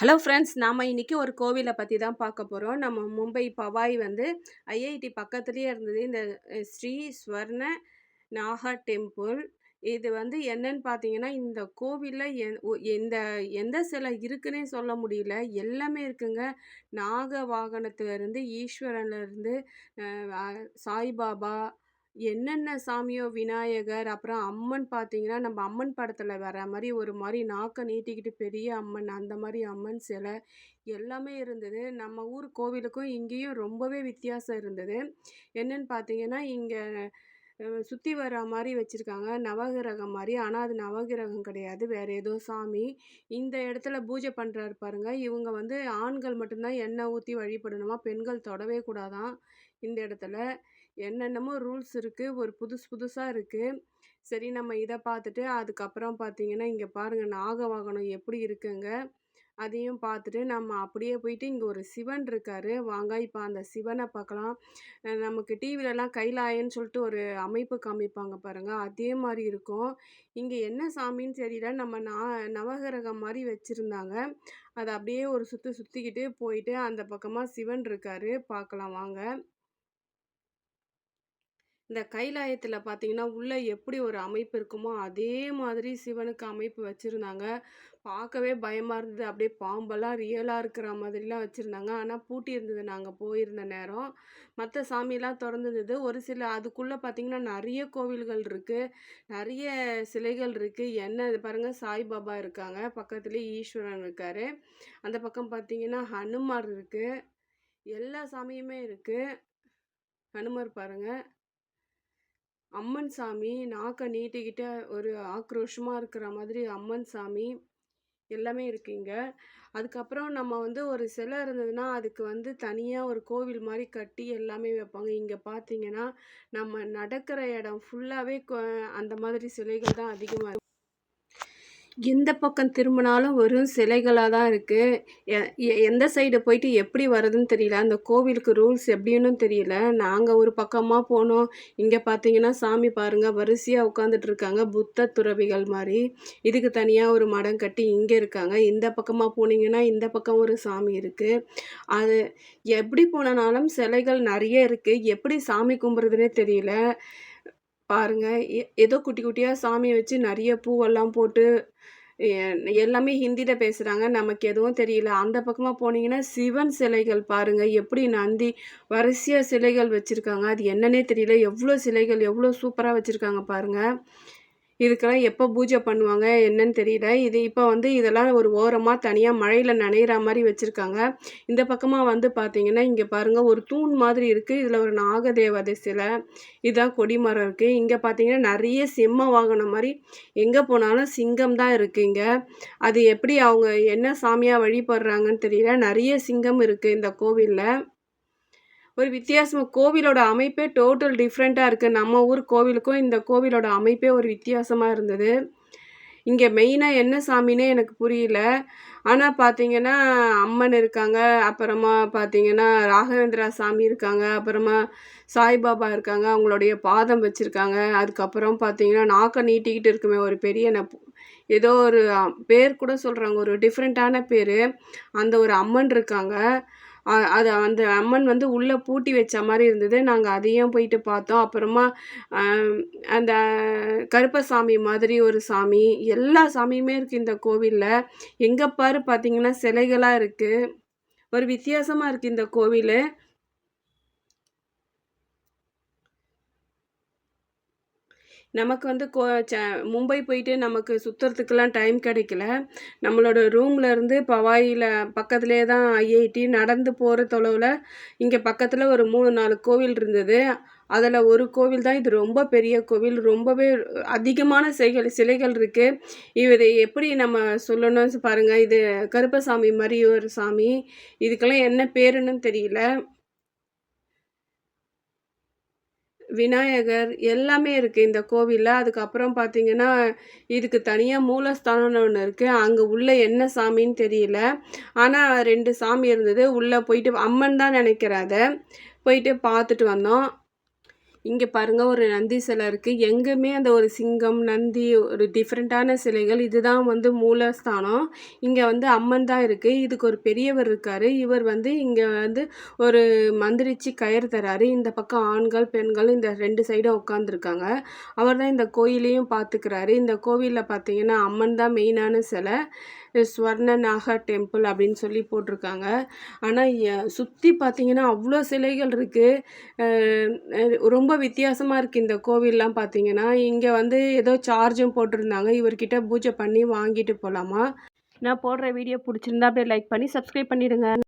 Hello friends, நாம இன்னைக்கு ஒரு கோவிலை பற்றி தான் பார்க்க போகிறோம். நம்ம மும்பை பவாய் ஐஐடி பக்கத்துலேயே இருந்தது இந்த ஸ்ரீ ஸ்வர்ண நாகா டெம்பிள். இது என்னன்னு பார்த்தீங்கன்னா, இந்த கோவிலில் எந்த எந்த சிலை இருக்குன்னே சொல்ல முடியல. எல்லாமே இருக்குங்க. நாக வாகனத்துலேருந்து, ஈஸ்வரன்லேருந்து, சாய்பாபா, என்னென்ன சாமியோ, விநாயகர், அப்புறம் அம்மன் பார்த்தீங்கன்னா, நம்ம அம்மன் படத்தில் வர மாதிரி ஒரு மாதிரி நாக்க நீட்டிக்கிட்டு பெரிய அம்மன், அந்த மாதிரி அம்மன் சிலை எல்லாமே இருந்தது. நம்ம ஊர் கோவிலுக்கும் இங்கேயும் ரொம்பவே வித்தியாசம் இருந்தது. என்னன்னு பார்த்தீங்கன்னா, இங்கே சுற்றி வர மாதிரி வச்சுருக்காங்க, நவகிரகம் மாதிரி. ஆனால் அது நவகிரகம் கிடையாது, வேறு ஏதோ சாமி. இந்த இடத்துல பூஜை பண்ணுறாரு பாருங்க, இவங்க ஆண்கள் மட்டும்தான் எண்ணெய் ஊற்றி வழிபடணுமா, பெண்கள் தொடவே கூடாதான் இந்த இடத்துல. என்னென்னமோ ரூல்ஸ் இருக்குது, ஒரு புதுசு புதுசாக இருக்குது. சரி, நம்ம இதை பார்த்துட்டு அதுக்கப்புறம் பார்த்தீங்கன்னா, இங்கே பாருங்கள் நாகவாகனம் எப்படி இருக்குங்க, அதையும் பார்த்துட்டு நம்ம அப்படியே போயிட்டு இங்கே ஒரு சிவன் இருக்கார். வாங்க இப்போ அந்த சிவனை பார்க்கலாம். நமக்கு டிவிலலாம் கைலாயன்னு சொல்லிட்டு ஒரு அமைப்பு காமிப்பாங்க பாருங்கள், அதே மாதிரி இருக்கும். இங்கே என்ன சாமின்னு தெரியல, நம்ம நவகிரகம் மாதிரி வச்சுருந்தாங்க. அதை அப்படியே ஒரு சுற்றிக்கிட்டு போயிட்டு அந்த பக்கமாக சிவன் இருக்கார், பார்க்கலாம் வாங்க. இந்த கைலாயத்தில் பார்த்தீங்கன்னா, உள்ளே எப்படி ஒரு அமைப்பு இருக்குமோ அதே மாதிரி சிவனுக்கு அமைப்பு வச்சுருந்தாங்க. பார்க்கவே பயமாக இருந்தது. அப்படியே பாம்பெல்லாம் ரியலாக இருக்கிற மாதிரிலாம் வச்சுருந்தாங்க. ஆனால் பூட்டி இருந்தது நாங்கள் போயிருந்த நேரம். மற்ற சாமியெல்லாம் திறந்துருந்தது. ஒரு சில அதுக்குள்ளே பார்த்தீங்கன்னா நிறைய கோவில்கள் இருக்குது, நிறைய சிலைகள் இருக்குது. என்ன இது பாருங்கள், சாய்பாபா இருக்காங்க, பக்கத்துலேயே ஈஸ்வரன் இருக்கார். அந்த பக்கம் பார்த்தீங்கன்னா ஹனுமார் இருக்குது, எல்லா சாமியுமே இருக்குது. ஹனுமார் பாருங்கள், அம்மன் சாமி நாக்க நீட்டிக்கிட்ட ஒரு ஆக்ரோஷமாக இருக்கிற மாதிரி அம்மன் சாமி எல்லாமே இருக்குங்க. அதுக்கப்புறம் நம்ம ஒரு சிலை இருந்ததுன்னா அதுக்கு தனியாக ஒரு கோவில் மாதிரி கட்டி எல்லாமே வைப்பாங்க. இங்கே பார்த்தீங்கன்னா நம்ம நடக்கிற இடம் ஃபுல்லாகவே அந்த மாதிரி சிலைகள் தான் அதிகமாக இருக்கும். எந்த பக்கம் திரும்பினாலும் வெறும் சிலைகளாக தான் இருக்குது. எந்த சைடு போயிட்டு எப்படி வர்றதுன்னு தெரியல. அந்த கோவிலுக்கு ரூல்ஸ் எப்படின்னு தெரியல. நாங்கள் ஒரு பக்கமாக போனோம். இங்கே பார்த்தீங்கன்னா சாமி பாருங்கள், வரிசையாக உட்காந்துட்டு இருக்காங்க, புத்த துறவிகள் மாதிரி. இதுக்கு தனியாக ஒரு மடம் கட்டி இங்கே இருக்காங்க. இந்த பக்கமாக போனீங்கன்னா இந்த பக்கம் ஒரு சாமி இருக்குது. அது எப்படி போனாலும் சிலைகள் நிறைய இருக்குது. எப்படி சாமி கும்பிட்றதுனே தெரியல. பாருங்க, ஏதோ குட்டி குட்டியாக சாமி வச்சு நிறைய பூவெல்லாம் போட்டு எல்லாமே ஹிந்தியில பேசுகிறாங்க, நமக்கு எதுவும் தெரியல. அந்த பக்கமாக போனீங்கன்னா சிவன் சிலைகள் பாருங்கள், எப்படி நந்தி வரிசையாக சிலைகள் வச்சுருக்காங்க. அது என்னன்னே தெரியல. எவ்வளோ சிலைகள் எவ்வளோ சூப்பராக வச்சுருக்காங்க பாருங்கள். இதுக்கெல்லாம் எப்போ பூஜை பண்ணுவாங்க என்னன்னு தெரியல. இது இப்போ இதெல்லாம் ஒரு ஓரமாக தனியாக மழையில் நனைகிற மாதிரி வச்சுருக்காங்க. இந்த பக்கமாக பார்த்தீங்கன்னா இங்கே பாருங்கள், ஒரு தூண் மாதிரி இருக்குது. இதில் ஒரு நாகதேவதை சிலை, இதுதான் கொடிமரம் இருக்குது. இங்கே பார்த்தீங்கன்னா நிறைய சிம்ம வாகனம் மாதிரி, எங்கே போனாலும் சிங்கம் தான் இருக்குது இங்கே. அது எப்படி அவங்க என்ன சாமியாக வழிபடுறாங்கன்னு தெரியல. நிறைய சிங்கம் இருக்குது இந்த கோவிலில். ஒரு வித்தியாசமாக கோவிலோட அமைப்பே டோட்டல் டிஃப்ரெண்ட்டாக இருக்குது. நம்ம ஊர் கோவிலுக்கும் இந்த கோவிலோட அமைப்பே ஒரு வித்தியாசமாக இருந்தது. இங்கே மெயினாக என்ன சாமின்னே எனக்கு புரியல. ஆனால் பார்த்தீங்கன்னா அம்மன் இருக்காங்க, அப்புறமா பார்த்தீங்கன்னா ராகவேந்திரா சாமி இருக்காங்க, அப்புறமா சாய்பாபா இருக்காங்க, அவங்களுடைய பாதம் வச்சுருக்காங்க. அதுக்கப்புறம் பார்த்தீங்கன்னா நாக்க நீட்டிக்கிட்டு இருக்குமே ஒரு பெரிய ஏதோ ஒரு பேர் கூட சொல்கிறாங்க, ஒரு டிஃப்ரெண்ட்டான பேர். அந்த ஒரு அம்மன் இருக்காங்க. அது அந்த அம்மன் உள்ளே பூட்டி வச்ச மாதிரி இருந்தது. நாங்கள் அதையும் போயிட்டு பார்த்தோம். அப்புறமா அந்த கருப்பசாமி மாதிரி ஒரு சாமி, எல்லா சாமியுமே இருக்குது இந்த கோவிலில். எங்கே பாரு பார்த்தீங்கன்னா சிலைகளாக இருக்குது. ஒரு வித்தியாசமாக இருக்குது இந்த கோவில். நமக்கு மும்பை போயிட்டு நமக்கு சுற்றுறதுக்கெல்லாம் டைம் கிடைக்கல. நம்மளோட ரூம்லேருந்து பவாயில் பக்கத்துலேயே தான் ஐஐடி. நடந்து போகிற தொலைவில் இங்கே பக்கத்தில் ஒரு 3-4 கோவில் இருந்தது. அதில் ஒரு கோவில் தான் இது, ரொம்ப பெரிய கோவில். ரொம்பவே அதிகமான சிலைகள் இருக்குது. இதை எப்படி நம்ம சொல்லணும்னு பாருங்கள். இது கருப்பசாமி மாதிரி ஒரு சாமி, இதுக்கெல்லாம் என்ன பேருன்னு தெரியல. விநாயகர் எல்லாமே இருக்குது இந்த கோவிலில். அதுக்கப்புறம் பார்த்தீங்கன்னா இதுக்கு தனியாக மூலஸ்தானம்னு ஒன்று இருக்குது. அங்கே உள்ளே என்ன சாமின்னு தெரியல. ஆனால் 2 சாமி இருந்தது. உள்ளே போயிட்டு அம்மன் தான் நினைக்கிறேன், அதை போயிட்டு பார்த்துட்டு வந்தோம். இங்க பாருங்க ஒரு நந்தி சிலை இருக்கு. எங்குமே அந்த ஒரு சிங்கம், நந்தி ஒரு டிஃப்ரெண்ட்டான சிலைகள். இதுதான் வந்து மூலஸ்தானம். இங்க வந்து அம்மன் தான் இருக்கு. இதுக்கு ஒரு பெரியவர் இருக்காரு. இவர் வந்து இங்க வந்து ஒரு மந்திரிச்சு கயிறு தராரு. இந்த பக்கம் ஆண்கள், பெண்கள் இந்த 2 சைடும் உட்காந்துருக்காங்க. அவர் தான் இந்த கோயிலையும் பார்த்துக்கிறாரு. இந்த கோவில்ல பார்த்தீங்கன்னா, அம்மன் தான் மெயினான சிலை. ஸ்வர்ண நாக டெம்பிள் அப்படின்னு சொல்லி போட்டிருக்காங்க. ஆனா சுத்தி பார்த்தீங்கன்னா, அவ்ளோ சிலைகள் இருக்கு. அ ரொம்ப வித்தியாசமா இருக்கு இந்த கோவில்லாம் பார்த்தீங்கன்னா. இங்க வந்து ஏதோ சார்ஜும் போட்டிருந்தாங்க. இவர்கிட்ட பூஜை பண்ணி வாங்கிட்டு போலாமா. நான் போடுற வீடியோ புடிச்சிருந்தா அப்படியே லைக் பண்ணி சப்ஸ்கிரைப் பண்ணிடுங்க.